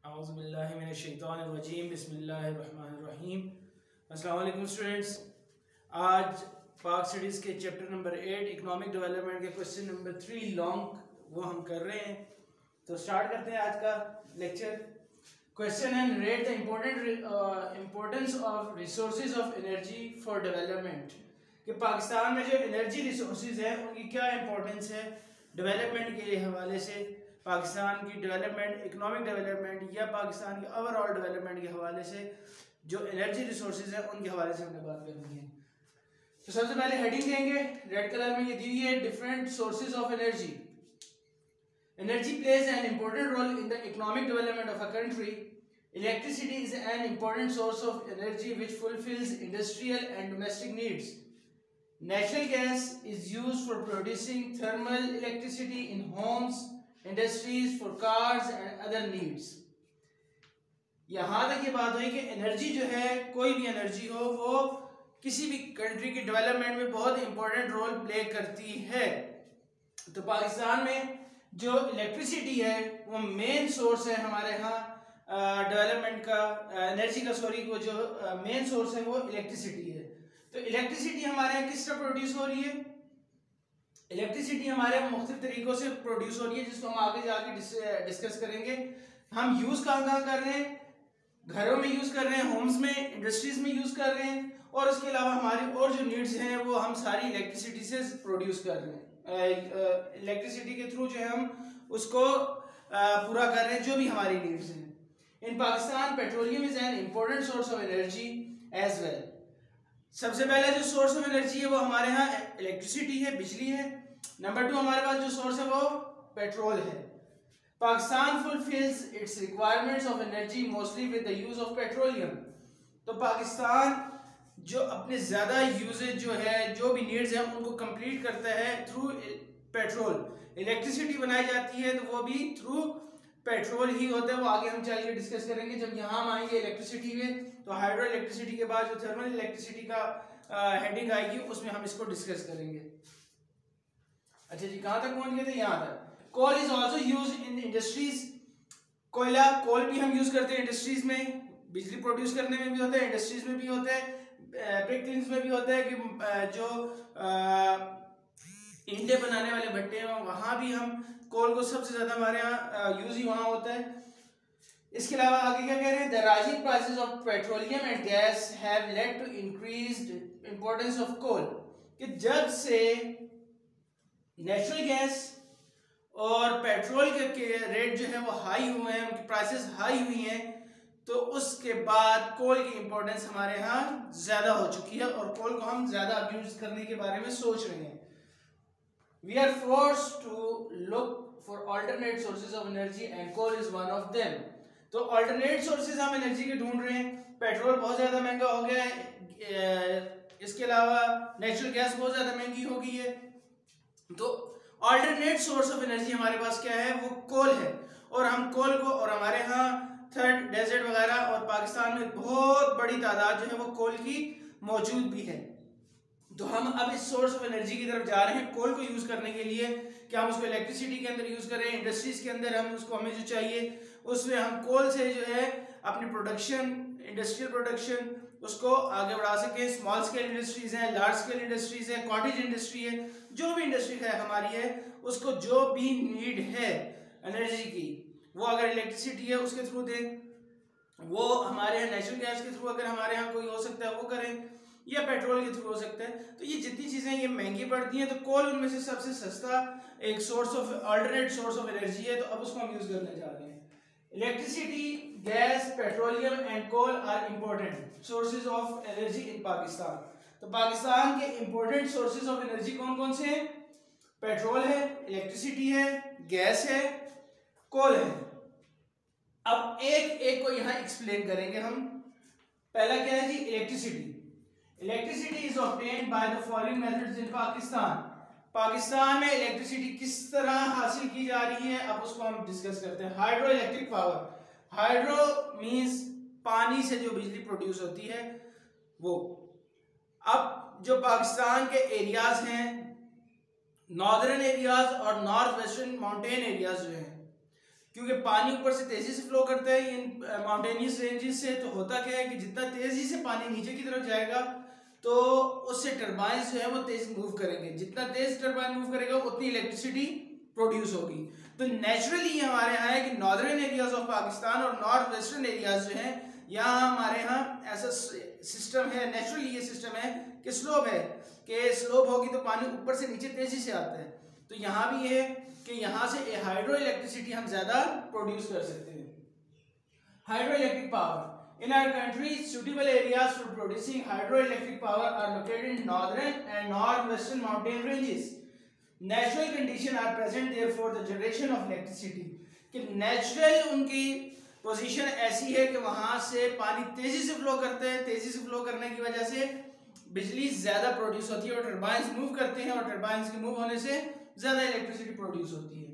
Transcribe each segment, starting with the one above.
औज़ुबिल्लाहिमिनश्शैतानिर्रजीम बिस्मिल्लाहिर्रहमानिर्रहीम। अस्सलाम वालेकुम स्टूडेंट्स। आज पाक स्टडीज़ के चैप्टर नंबर 8 इकोनॉमिक डेवलपमेंट के क्वेश्चन नंबर 3 लॉन्ग वो हम कर रहे हैं। तो स्टार्ट करते हैं आज का lecture. Question and rate the importance of resources of energy for development. कि पाकिस्तान में जो एनर्जी रिसोर्सेज है उनकी क्या इंपॉर्टेंस है डेवलपमेंट के हवाले से, पाकिस्तान की डेवलपमेंट, इकोनॉमिक डेवलपमेंट या पाकिस्तान की ओवरऑल डेवलपमेंट के हवाले से जो एनर्जी रिसोर्सेज है उनके हवाले से हमने बात करनी है। तो सबसे पहले हेडिंग देंगे, रेड कलर में ये दी हुई है, different sources of energy. Energy plays an important role in the economic development of a country. Electricity is an important source of energy which fulfills industrial and domestic needs. Natural gas is used for producing thermal electricity in homes, industries, for cars and other needs. यहाँ तक ये बात हुई कि energy जो है, कोई भी एनर्जी हो, वो किसी भी कंट्री की डेवलपमेंट में बहुत इंपॉर्टेंट रोल प्ले करती है। तो पाकिस्तान में जो इलेक्ट्रिसिटी है वो मेन सोर्स है हमारे यहाँ डेवलपमेंट का, एनर्जी का, सॉरी, वो जो मेन सोर्स है वो इलेक्ट्रिसिटी है। तो इलेक्ट्रिसिटी हमारे यहाँ किस तरह प्रोड्यूस हो रही है? इलेक्ट्रिसिटी हमारे यहाँ मुख्तलिफ तरीकों से प्रोड्यूस हो रही है, जिसको हम आगे जाके डिस्कस करेंगे। हम यूज कहाँ कर रहे हैं? घरों में यूज कर रहे हैं, होम्स में, इंडस्ट्रीज में यूज कर रहे हैं, और उसके अलावा हमारी और जो नीड्स हैं वो हम सारी इलेक्ट्रिसिटी से प्रोड्यूस कर रहे हैं। इलेक्ट्रिसिटी के थ्रू जो है हम उसको पूरा कर रहे हैं जो भी हमारी नीड्स हैं। In Pakistan, petroleum is an important source of energy as well. सबसे पहला जो सोर्स ऑफ एनर्जी है वो हमारे यहाँ इलेक्ट्रिसिटी है, बिजली है। नंबर 2 हमारे पास जो सोर्स है वो पेट्रोल है। Pakistan fulfills its requirements of energy mostly with the use of petroleum. तो पाकिस्तान जो अपने ज़्यादा यूजेज जो है, जो भी नीड्स हैं उनको कंप्लीट करता है थ्रू पेट्रोल। इलेक्ट्रिसिटी बनाई जाती है तो वो भी थ्रू पेट्रोल ही होता है, वो आगे हम चल के डिस्कस करेंगे। जब यहाँ हम आएंगे इलेक्ट्रिसिटी में, तो हाइड्रो इलेक्ट्रिसिटी के बाद जो थर्मल इलेक्ट्रिसिटी का हेडिंग आएगी उसमें हम इसको डिस्कस करेंगे। अच्छा जी, कहाँ तक पहुँच गए थे? यहाँ तक। Coal is also use in industries. कोयला, कोल भी हम यूज करते हैं इंडस्ट्रीज में, बिजली प्रोड्यूस करने में भी होता है, इंडस्ट्रीज में भी होता है, ब्रिक किल्न्स में भी होता है कि जो ईंटें बनाने वाले भट्टे हैं वहाँ भी हम कोल को सबसे ज्यादा हमारे यहाँ यूज ही वहाँ होता है। इसके अलावा आगे क्या कह रहे हैं? The rising prices of petroleum and gas have led to increased importance of coal. कि जब से नेचुरल गैस और पेट्रोल के रेट जो है वो हाई हुए हैं, उनकी प्राइसेस हाई हुई हैं, तो उसके बाद कोल की इंपॉर्टेंस हमारे यहाँ ज्यादा हो चुकी है और कोल को हम ज्यादा यूज करने के बारे में सोच रहे हैं। We are forced to look for alternate sources of energy and coal is one of them. तो alternate sources हम एनर्जी के ढूंढ रहे हैं। पेट्रोल बहुत ज़्यादा महंगा हो गया है, इसके अलावा नेचुरल गैस बहुत ज़्यादा महंगी हो गई है। तो alternate source of energy हमारे पास क्या है? वो कोल है। और हम कोल को, और हमारे यहाँ थर्ड डेजर्ट वगैरह और पाकिस्तान में बहुत बड़ी तादाद जो है वो कोल की मौजूद भी है। तो हम अब इस सोर्स ऑफ एनर्जी की तरफ जा रहे हैं कोल को यूज करने के लिए, कि हम उसको इलेक्ट्रिसिटी के अंदर यूज करें, इंडस्ट्रीज के अंदर हम उसको, हमें जो चाहिए उसमें हम कोल से जो है अपनी प्रोडक्शन, इंडस्ट्रियल प्रोडक्शन उसको आगे बढ़ा सकें। स्मॉल स्केल इंडस्ट्रीज हैं, लार्ज स्केल इंडस्ट्रीज है, कॉटेज इंडस्ट्री है, जो भी इंडस्ट्री है हमारी है, उसको जो भी नीड है एनर्जी की, वो अगर इलेक्ट्रिसिटी है उसके थ्रू दें, वो हमारे यहाँ नेचुरल गैस के थ्रू अगर हमारे यहाँ कोई हो सकता है वो करें, या पेट्रोल के थ्रू हो सकता है। तो ये जितनी चीजें ये महंगी पड़ती हैं, तो कोल उनमें से सबसे सस्ता एक source of, alternate source of energy है, तो अब उसको हम यूज करने जा रहे हैं। Electricity, gas, petroleum and coal are important sources of energy in Pakistan. तो पाकिस्तान के इंपॉर्टेंट सोर्सेज ऑफ एनर्जी कौन कौन से हैं? पेट्रोल है, इलेक्ट्रिसिटी है, गैस है, कोल है। अब एक एक को यहाँ एक्सप्लेन करेंगे हम। पहला क्या है जी? Electricity. Electricity is obtained by the following methods in Pakistan. Pakistan में इलेक्ट्रिसिटी किस तरह हासिल की जा रही है, अब उसको हम डिस्कस करते हैं। Hydroelectric power. Hydro means पानी से जो बिजली प्रोड्यूस होती है वो। अब जो पाकिस्तान के एरियाज हैं, नॉर्दर्न एरियाज और नॉर्थ वेस्टर्न माउंटेन एरियाज जो हैं, क्योंकि पानी ऊपर से तेजी से फ्लो करता है इन माउंटेनियस रेंजेस से। तो होता क्या है कि जितना तेजी से पानी नीचे की तरफ जाएगा तो उससे टरबाइन जो है वो तेज मूव करेंगे, जितना तेज टरबाइन मूव करेगा उतनी इलेक्ट्रिसिटी प्रोड्यूस होगी। तो नेचुरली ये हमारे यहाँ है कि नॉर्दर्न एरियाज ऑफ पाकिस्तान और नॉर्थ वेस्टर्न एरियाज जो हैं यहाँ हमारे यहाँ ऐसा सिस्टम है, नेचुरली ये सिस्टम है कि स्लोप है, कि स्लोप होगी तो पानी ऊपर से नीचे तेजी से आता है। तो यहाँ भी ये है कि यहाँ से हाइड्रो इलेक्ट्रिसिटी हम ज्यादा प्रोड्यूस कर सकते हैं। Hydroelectric power in our country, suitable areas for producing hydroelectric power are located in northern and northwestern mountain ranges. Natural conditions are present there for the generation of electricity. कि natural उनकी position ऐसी है कि वहां से पानी तेजी से फ्लो करते हैं, तेजी से फ्लो करने की वजह से बिजली ज्यादा प्रोड्यूस होती है और टरबाइंस मूव करते हैं और टरबाइंस के मूव होने से ज्यादा इलेक्ट्रिसिटी प्रोड्यूस होती है।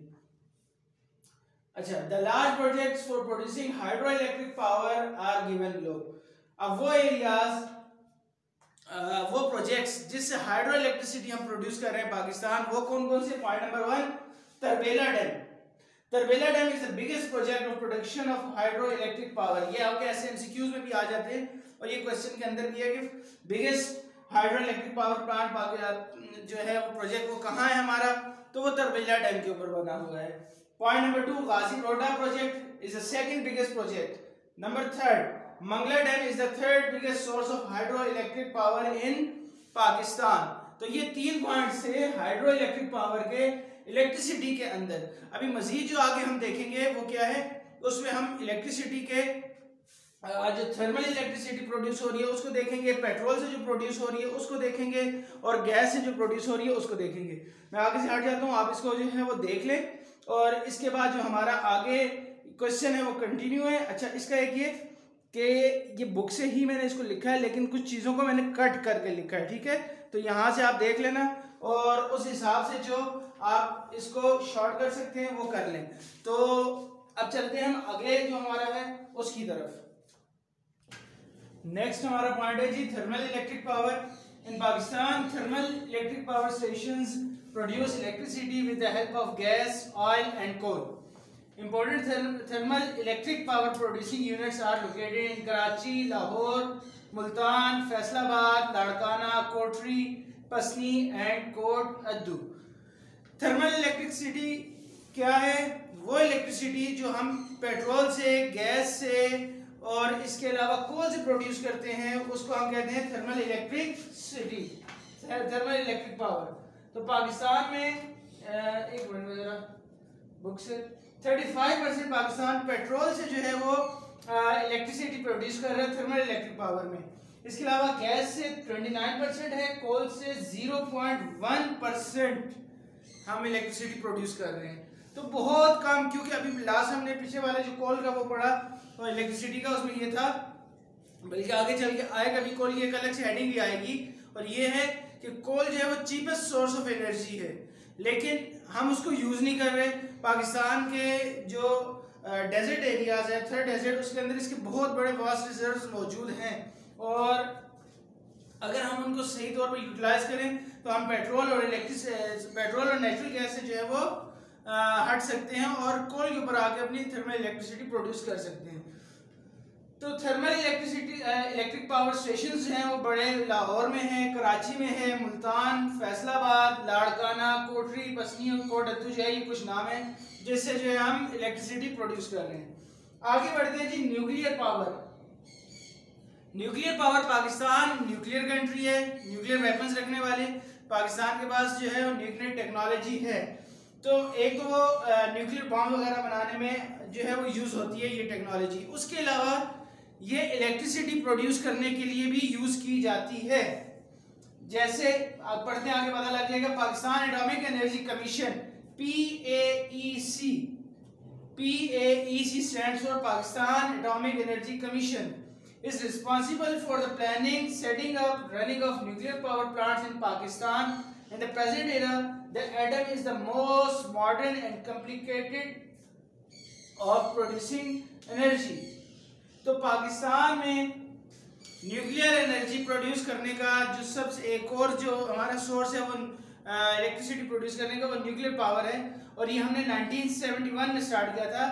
अच्छा, the large projects for producing hydroelectric power are given below. अब वो एरियाज, वो प्रोजेक्ट्स जिससे हाइड्रो इलेक्ट्रिसिटी हम प्रोड्यूस कर रहे हैं पाकिस्तान, वो कौन कौन से? Point number 1, Tarbela dam. Tarbela dam is the biggest project of production of hydroelectric power. ये आपके ऐसे एमसीक्यूज में भी आ जाते हैं और ये क्वेश्चन के अंदर भी है कि biggest hydro electric power plant जो है वो प्रोजेक्ट वो कहाँ है हमारा? तो वो तरबेला डैम के ऊपर बना हुआ है। Point number 2, Ghazi Barotha project is the second biggest project. Number 3, Mangla dam is the third biggest source of hydroelectric power in Pakistan. तो ये 3 पॉइंट से हाइड्रो इलेक्ट्रिक पावर के इलेक्ट्रिसिटी के अंदर अभी मजीद जो आगे हम देखेंगे वो क्या है, उसमें हम इलेक्ट्रिसिटी के जो थर्मल इलेक्ट्रिसिटी प्रोड्यूस हो रही है उसको देखेंगे, पेट्रोल से जो प्रोड्यूस हो रही है उसको देखेंगे और गैस से जो प्रोड्यूस हो रही है उसको देखेंगे। मैं आगे से हट जाता हूँ, आप इसको जो है वो देख लें और इसके बाद जो हमारा आगे क्वेश्चन है वो कंटिन्यू है। अच्छा, इसका एक ये कि ये बुक से ही मैंने इसको लिखा है लेकिन कुछ चीज़ों को मैंने कट करके लिखा है, ठीक है? तो यहाँ से आप देख लेना और उस हिसाब से जो आप इसको शॉर्ट कर सकते हैं वो कर लें। तो अब चलते हैं हम अगले जो हमारा है उसकी तरफ। नेक्स्ट हमारा पॉइंट है जी thermal electric power in Pakistan. Thermal electric power stations produce electricity with the help of gas, oil and coal. Important thermal electric power producing units are located in Karachi, Lahore, Multan, Faisalabad, Ladkana, Kotri, Pasni and Kot Addu। Thermal electricity क्या है? वो electricity जो हम petrol से, gas से और इसके अलावा कोल से प्रोड्यूस करते हैं उसको हम कहते हैं thermal electricity, thermal electric power. तो पाकिस्तान में एक मिनट जरा बुक से 35% पाकिस्तान पेट्रोल से जो है वो इलेक्ट्रिसिटी प्रोड्यूस कर रहा है थर्मल इलेक्ट्रिक पावर में। इसके अलावा गैस से 29% है, कोल से 0.1% हम इलेक्ट्रिसिटी प्रोड्यूस कर रहे हैं। तो बहुत कम, क्योंकि अभी लास्ट हमने पीछे वाले जो कोल का वो पढ़ा तो इलेक्ट्रिसिटी का उसमें ये था, बल्कि आगे चल के आएगा भी कोल की एक अलग से हेडिंग भी आएगी और ये है कि कोल जो है वो चीपेस्ट सोर्स ऑफ एनर्जी है लेकिन हम उसको यूज नहीं कर रहे। पाकिस्तान के जो डेजर्ट एरियाज है, थर्ड डेजर्ट, उसके अंदर इसके बहुत बड़े वास्ट रिजर्व्स मौजूद हैं और अगर हम उनको सही तौर पर यूटिलाइज करें तो हम पेट्रोल और नेचुरल गैस से जो है वो हट सकते हैं और कोल के ऊपर आके अपनी थर्मल इलेक्ट्रिसिटी प्रोड्यूस कर सकते हैं। तो थर्मल इलेक्ट्रिक पावर स्टेशंस हैं वो बड़े लाहौर में हैं, कराची में है, मुल्तान, फैसलाबाद, लाड़काना, कोटरी, पसनी और कोट अद्दू जो है ये कुछ नाम है जिससे जो है हम इलेक्ट्रिसिटी प्रोड्यूस कर रहे हैं। आगे बढ़ते हैं जी nuclear power. Nuclear power, Pakistan nuclear country है, न्यूक्लियर वेपन्स रखने वाले पाकिस्तान के पास जो है वो न्यूक्लियर टेक्नोलॉजी है। तो एक तो वो न्यूक्लियर बॉम्ब वगैरह बनाने में जो है वो यूज होती है ये टेक्नोलॉजी। उसके अलावा ये इलेक्ट्रिसिटी प्रोड्यूस करने के लिए भी यूज की जाती है। जैसे आप पढ़ते हैं आगे पता लग जाएगा, Pakistan atomic energy commission PAEC stands for Pakistan Atomic Energy Commission is responsible for the planning, setting up, running of nuclear power plants in Pakistan. In the present era, the atom is the most modern and complicated of producing energy. तो पाकिस्तान में nuclear energy produce करने का जो सबसे एक और जो हमारा सोर्स है वो इलेक्ट्रिसिटी प्रोड्यूस करने का वो न्यूक्लियर पावर है और ये हमने 1971 में स्टार्ट किया था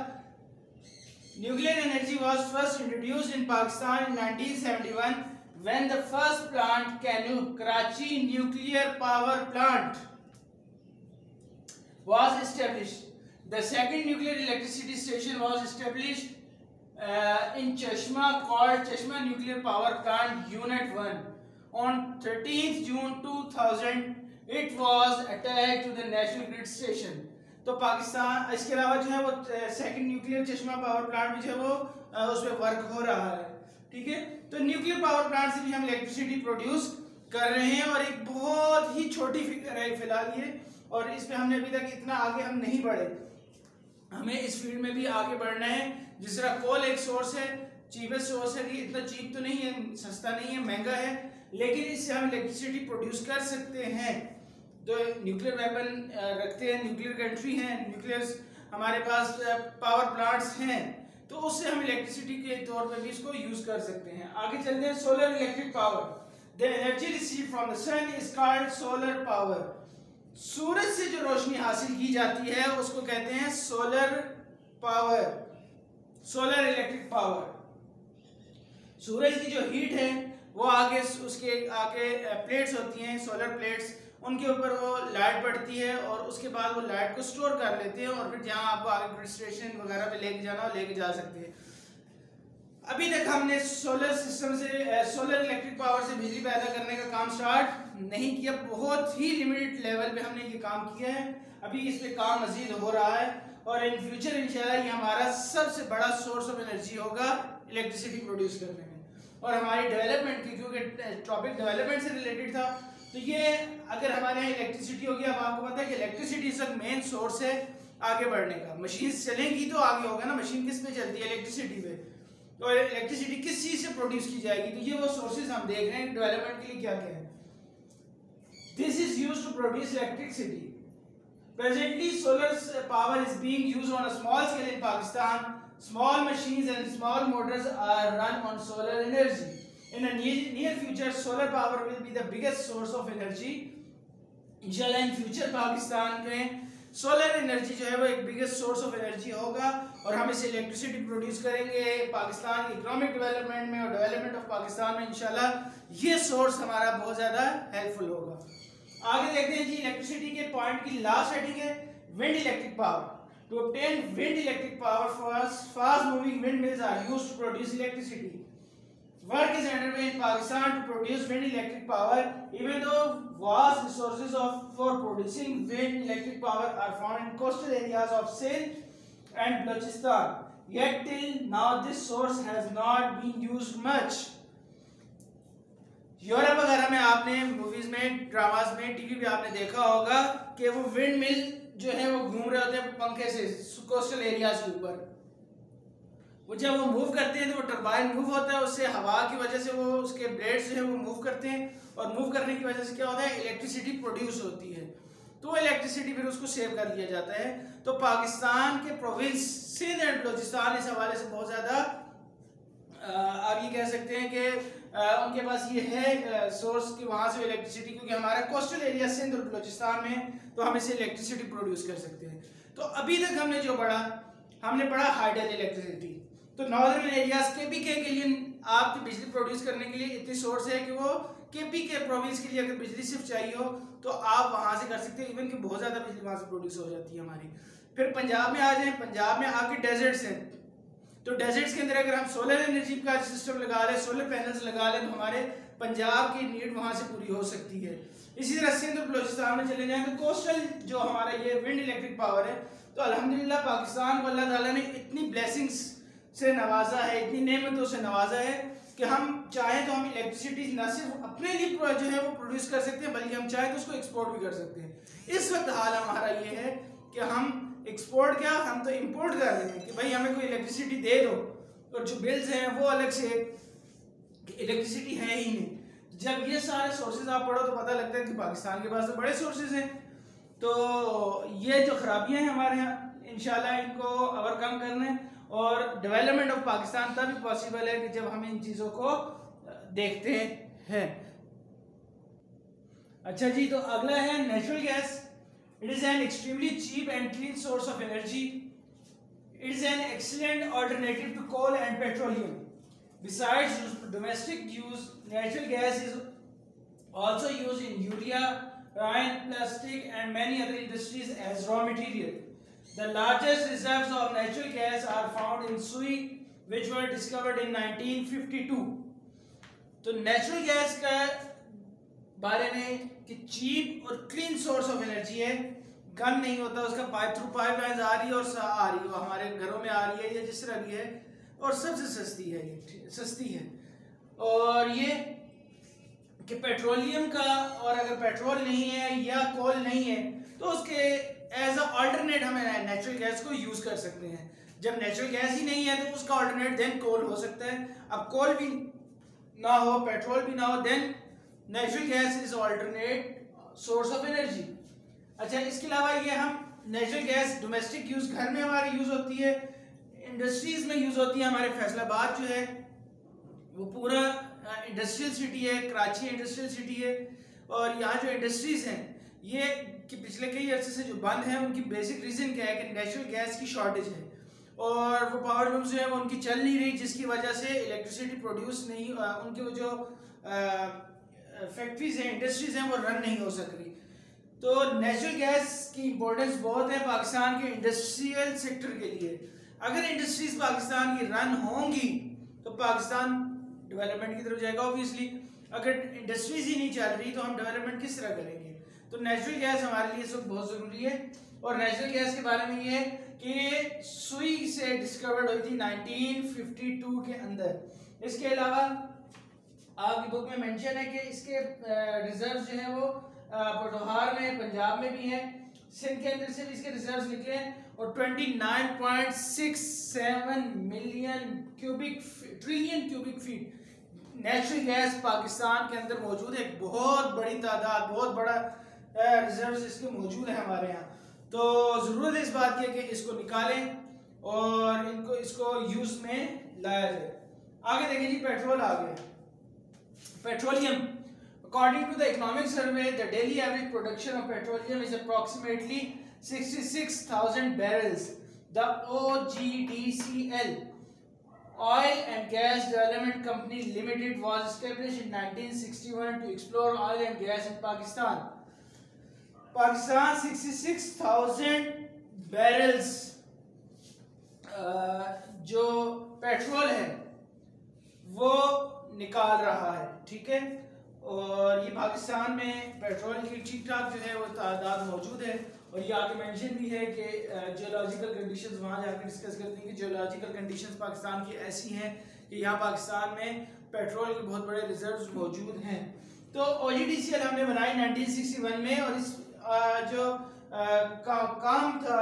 Nuclear energy was first introduced in Pakistan in 1971 when the first plant, Karachi Nuclear Power Plant, was established. The second nuclear electricity station was established in Chashma called Chashma Nuclear Power Plant Unit 1. On 13th June 2000, it was attached to the National Grid Station. तो पाकिस्तान इसके अलावा जो है वो second nuclear चश्मा power plant भी जो है वो उस पर वर्क हो रहा है, ठीक है। तो न्यूक्लियर पावर प्लांट से भी हम इलेक्ट्रिसिटी प्रोड्यूस कर रहे हैं और एक बहुत ही छोटी फिगर है फिलहाल ये, और इस पे हमने अभी तक इतना आगे हम नहीं बढ़े। हमें इस फील्ड में भी आगे बढ़ना है। जिस तरह कोल एक सोर्स है, चीपेस्ट सोर्स है, इतना चीप तो नहीं है, सस्ता नहीं है, महंगा है, लेकिन इससे हम इलेक्ट्रिसिटी प्रोड्यूस कर सकते हैं। तो न्यूक्लियर वेपन रखते हैं, न्यूक्लियर कंट्री हैं, न्यूक्लियर हमारे पास पावर प्लांट्स हैं, तो उससे हम इलेक्ट्रिसिटी के तौर पे भी इसको यूज कर सकते हैं। आगे चलते हैं solar electric power. The energy received from the sun is called solar power. सूरज से जो रोशनी हासिल की जाती है उसको कहते हैं solar power, solar electric power. सूरज की जो हीट है वो आगे उसके आगे प्लेट्स होती हैं, सोलर प्लेट्स, उनके ऊपर वो लाइट पड़ती है और उसके बाद वो लाइट को स्टोर कर लेते हैं और फिर जहां आपको आगे ग्रिड स्टेशन वगैरह पे लेके जाना हो लेके जा सकते हैं। अभी तक हमने सोलर सिस्टम से सोलर इलेक्ट्रिक पावर से बिजली पैदा करने का काम स्टार्ट नहीं किया, बहुत ही लिमिटेड लेवल पे हमने ये काम किया है। अभी इस पे काम मजीद हो रहा है और इन फ्यूचर इंशाल्लाह ये हमारा सबसे बड़ा सोर्स ऑफ एनर्जी होगा इलेक्ट्रिसिटी प्रोड्यूस करने में और हमारी डेवलपमेंट की, क्योंकि टॉपिक डेवलपमेंट से रिलेटेड था। तो ये अगर हमारे यहाँ इलेक्ट्रिसिटी होगी, अब आपको पता है कि इलेक्ट्रिसिटी इज मेन सोर्स है आगे बढ़ने का। मशीन चलेंगी तो आगे होगा ना, मशीन किस पे चलती है? इलेक्ट्रिसिटी पे। तो इलेक्ट्रिसिटी किस चीज से प्रोड्यूस की जाएगी? तो ये वो सोर्सेज हम देख रहे हैं डेवलपमेंट के लिए क्या क्या है। This is used to produce electricity. Presently, solar power is being used on a small scale in Pakistan. Small machines and small motors are run on solar energy. In the near future, solar power will be the biggest source of energy. इंशाल्लाह in future Pakistan में solar energy जो है वो एक biggest source of energy होगा और हम इसे इलेक्ट्रिसिटी प्रोड्यूस करेंगे पाकिस्तान की इकोनॉमिक डेवलपमेंट में और डेवलपमेंट ऑफ पाकिस्तान में। इंशाल्लाह ये सोर्स हमारा बहुत ज़्यादा हेल्पफुल होगा। आगे देखते हैं जी, इलेक्ट्रिसिटी के पॉइंट की लास्ट हेडिंग है wind electric power. To obtain wind electric power, fast moving windmills are used to produce electricity. Work is underway in Pakistan to produce wind electric power. Even though vast resources for producing wind electric power are found in coastal areas of Sindh and Balochistan, yet till now this source has not been used much. Europe वगैरह में आपने movies में, dramas में, TV पे आपने देखा होगा कि वो विंड मिल जो है वो घूम रहे होते हैं पंखे से कोस्टल एरियाज के ऊपर। वो जब वो मूव करते हैं तो वो टरबाइन मूव होता है, उससे हवा की वजह से वो उसके ब्लेड्स जो है वो मूव करते हैं और मूव करने की वजह से क्या होता है, इलेक्ट्रिसिटी प्रोड्यूस होती है। तो इलेक्ट्रिसिटी फिर उसको सेव कर लिया जाता है। तो पाकिस्तान के प्रोविंस सिंध एंड बलोचिस्तान इस हवाले से बहुत ज़्यादा आप ये कह सकते हैं कि उनके पास ये है सोर्स कि वहाँ से इलेक्ट्रिसिटी, क्योंकि हमारा कोस्टल एरिया सिंध और बलोचिस्तान में, तो हम इसे इलेक्ट्रिसिटी प्रोड्यूस कर सकते हैं। तो अभी तक हमने जो पढ़ा, हमने पढ़ा हाइडल इलेक्ट्रिसिटी। तो नॉर्दर्न एरियाज केपीके के लिए आपकी बिजली प्रोड्यूस करने के लिए इतनी सोर्स है कि वो केपीके प्रोविंस के लिए अगर बिजली सिर्फ चाहिए हो तो आप वहाँ से कर सकते हैं, इवन कि बहुत ज़्यादा बिजली वहाँ से प्रोड्यूस हो जाती है हमारी। फिर पंजाब में आ जाए, पंजाब में आके डेजर्ट्स हैं, तो डेजर्ट्स के अंदर अगर हम सोलर एनर्जी का सिस्टम लगा लें, सोलर पैनल्स लगा लें, तो हमारे पंजाब की नीड वहाँ से पूरी हो सकती है। इसी तरह सिंध और बलोचिस्तान में चले जाएं तो कोस्टल जो हमारा ये विंड इलेक्ट्रिक पावर है, तो अल्हम्दुलिल्लाह पाकिस्तान को अल्लाह ताला ने इतनी ब्लेसिंग्स से नवाजा है, इतनी नेमतों से नवाजा है कि हम चाहें तो हम इलेक्ट्रिसिटी न सिर्फ अपने लिए जो है वो प्रोड्यूस कर सकते हैं, बल्कि हम चाहें तो उसको एक्सपोर्ट भी कर सकते हैं। इस वक्त हाल हमारा ये है कि हम एक्सपोर्ट क्या, हम तो इंपोर्ट कर रहे हैं कि भाई हमें कोई इलेक्ट्रिसिटी दे दो, और जो बिल्स हैं वो अलग से, इलेक्ट्रिसिटी है ही नहीं। जब ये सारे सोर्सेज आप पढ़ो तो पता लगता है कि पाकिस्तान के पास तो बड़े सोर्सेज हैं। तो ये जो खराबियां हैं हमारे यहाँ, इंशाल्लाह इनको ओवरकम करने और डेवलपमेंट ऑफ पाकिस्तान तभी पॉसिबल है कि जब हम इन चीज़ों को देखते हैं। अच्छा जी, तो अगला है natural gas. It is an extremely cheap and clean source of energy. It is an excellent alternative to coal and petroleum. Besides domestic use, natural gas is also used in urea, rayon, plastic and many other industries as raw material. The largest reserves of natural gas are found in Sui, which were discovered in 1952. तो natural gas का बारे में कि cheap और clean source of energy है, gun नहीं होता, उसका पाइपलाइंस आ रही है और आ रही है, हमारे घरों में आ रही है या जिस तरह भी है, और सबसे सस्ती है, ये सस्ती है। और ये कि पेट्रोलियम का, और अगर पेट्रोल नहीं है या कोल नहीं है तो उसके एज अ अल्टरनेट हम नेचुरल गैस को यूज कर सकते हैं। जब नेचुरल गैस ही नहीं है तो उसका अल्टरनेट देन कोल हो सकता है। अब कोल भी ना हो, पेट्रोल भी ना हो, then natural gas is alternate source of energy. अच्छा, इसके अलावा ये हम नेचुरल गैस डोमेस्टिक यूज घर में हमारे यूज होती है, इंडस्ट्रीज में यूज होती है। हमारे फैसलाबाद जो है वो पूरा इंडस्ट्रियल सिटी है, कराची इंडस्ट्रियल सिटी है, और यहाँ जो इंडस्ट्रीज हैं ये कि पिछले कई अर्से से जो बंद हैं उनकी बेसिक रीजन क्या है कि नेचुरल गैस की शॉर्टेज है, और वो पावर लूम्स जो है वो उनकी चल नहीं रही, जिसकी वजह से इलेक्ट्रिसिटी प्रोड्यूस नहीं, उनके जो फैक्ट्रीज हैं, इंडस्ट्रीज हैं, वो रन नहीं हो सक रही। तो नेचुरल गैस की इम्पोर्टेंस बहुत है पाकिस्तान के इंडस्ट्रियल सेक्टर के लिए। अगर इंडस्ट्रीज पाकिस्तान की रन होंगी तो पाकिस्तान डेवलपमेंट की तरफ जाएगा ऑब्वियसली। अगर इंडस्ट्रीज ही नहीं चल रही तो हम डेवलपमेंट किस तरह करेंगे? तो नेचुरल गैस हमारे लिए सब बहुत ज़रूरी है। और नेचुरल गैस के बारे में ये है कि सुई से डिस्कवर्ड हुई थी 1952 के अंदर। इसके अलावा आपकी बुक में मेंशन है कि इसके रिजर्व जो है वो पोठोहार में, पंजाब में भी हैं, सिंध के अंदर से भी इसके रिजर्व निकले हैं, और 29.67 trillion cubic feet natural gas Pakistan के अंदर मौजूद है। बहुत बड़ी तादाद, बहुत बड़ा रिजर्व इसके मौजूद है हमारे यहाँ। तो ज़रूरत है इस बात की कि इसको निकालें और इसको यूज में लाया जाए। आगे देखिए जी, पेट्रोल आ गया। Petroleum, according to the economic survey, the daily average production of petroleum is approximately 66,000 barrels. The OGDCL, Oil and Gas Development Company Limited, was established in 1961 to explore oil and gas in Pakistan. Pakistan 66,000 barrels जो petrol है वो निकाल रहा है, ठीक है। और ये पाकिस्तान में पेट्रोल की ठीक ठाक जो है वो तादाद मौजूद है। और ये आगे मेंशन भी है कि जियोलॉजिकल कंडीशंस वहाँ जाकर डिस्कस करते हैं कि जियोलॉजिकल कंडीशंस पाकिस्तान की ऐसी हैं कि यहाँ पाकिस्तान में पेट्रोल के बहुत बड़े रिजर्व्स मौजूद हैं। तो OGDCL हमने बनाई 1961 में, और इस जो काम था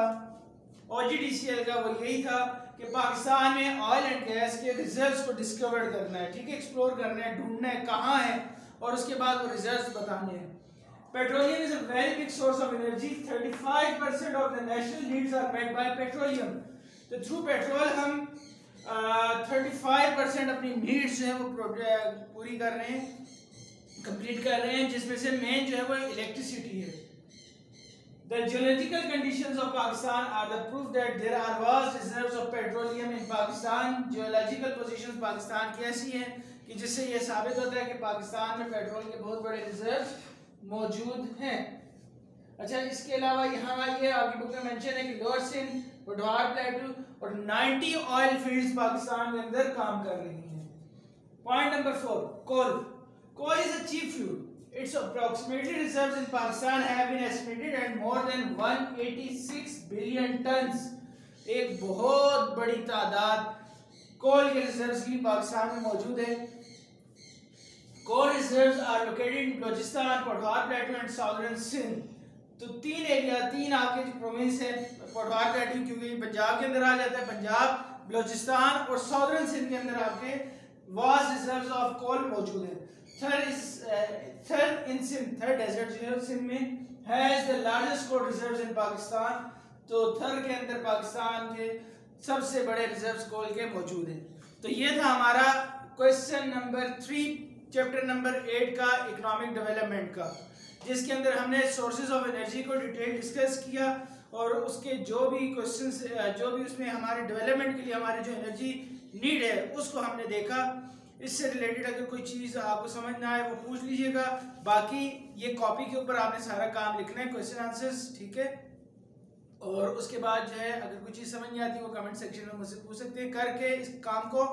OGDCL का वो यही था कि पाकिस्तान में ऑयल एंड गैस के रिजर्व्स को डिस्कवर करना है, ठीक है, एक्सप्लोर करना है, ढूंढना है कहाँ है, और उसके बाद वो रिजर्व्स बताने हैं। Petroleum is a very big source of energy. 35% of the national needs are met by petroleum. तो through पेट्रोल हम 35% अपनी नीड्स जो है वो पूरी कर रहे हैं, कंप्लीट कर रहे हैं, जिसमें से मेन जो है वो इलेक्ट्रिसिटी है। The geological conditions of Pakistan are the proof that there are vast reserves of petroleum in Pakistan. Geological positions Pakistan की ऐसी हैं कि जिससे ये साबित होता है कि पाकिस्तान में पेट्रोल के बहुत बड़े रिजर्व्स मौजूद हैं। अच्छा, इसके अलावा यहाँ ये आपकी बुक में मेंशन है कि लोअर सिंध, पोठोहार प्लेटू और 90 ऑयल फील्ड्स पाकिस्तान के अंदर काम कर रही हैं। Point number 4, coal. Coal is a cheap fuel. Its approximately reserves in Pakistan have been estimated at more than 186 billion tons. एक बहुत बड़ी तादाद कोल के रिजर्व्स की पाकिस्तान में मौजूद है। Coal reserves are located in Balochistan, Pothohar plateau and southern Sindh. तो तीन एरिया, तीन आपके जो प्रोविंस है, पोठोहार प्लेटू क्योंकि पंजाब के अंदर आ जाता है, पंजाब, बलोचिस्तान और साउदर्न सिंध के अंदर आपके वास्ट रिजर्व्स ऑफ कोल मौजूद है। थर्ड डेजर्ट जो है सिंध में has the largest coal reserves in Pakistan. तो थर्ड के अंदर पाकिस्तान के सबसे बड़े रिजर्व्स कोल के मौजूद हैं। तो ये था हमारा क्वेश्चन नंबर 3 चैप्टर नंबर 8 का इकोनॉमिक डेवलपमेंट का, जिसके अंदर हमने सोर्सेज ऑफ एनर्जी को डिटेल डिस्कस किया और उसके जो भी क्वेश्चंस, जो भी उसमें हमारे डेवलपमेंट के लिए हमारे जो एनर्जी नीड है उसको हमने देखा। इससे रिलेटेड अगर कोई चीज़ आपको समझ ना आए वो पूछ लीजिएगा। बाकी ये कॉपी के ऊपर आपने सारा काम लिखना है, क्वेश्चन आंसर्स, ठीक है। और उसके बाद जो है अगर कोई चीज़ समझ नहीं आती वो कमेंट सेक्शन में मुझसे पूछ सकते हैं, करके इस काम को,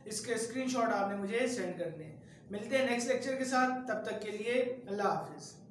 इसके स्क्रीनशॉट आपने मुझे सेंड करने हैं। मिलते हैं नेक्स्ट लेक्चर के साथ, तब तक के लिए अल्लाह हाफिज़।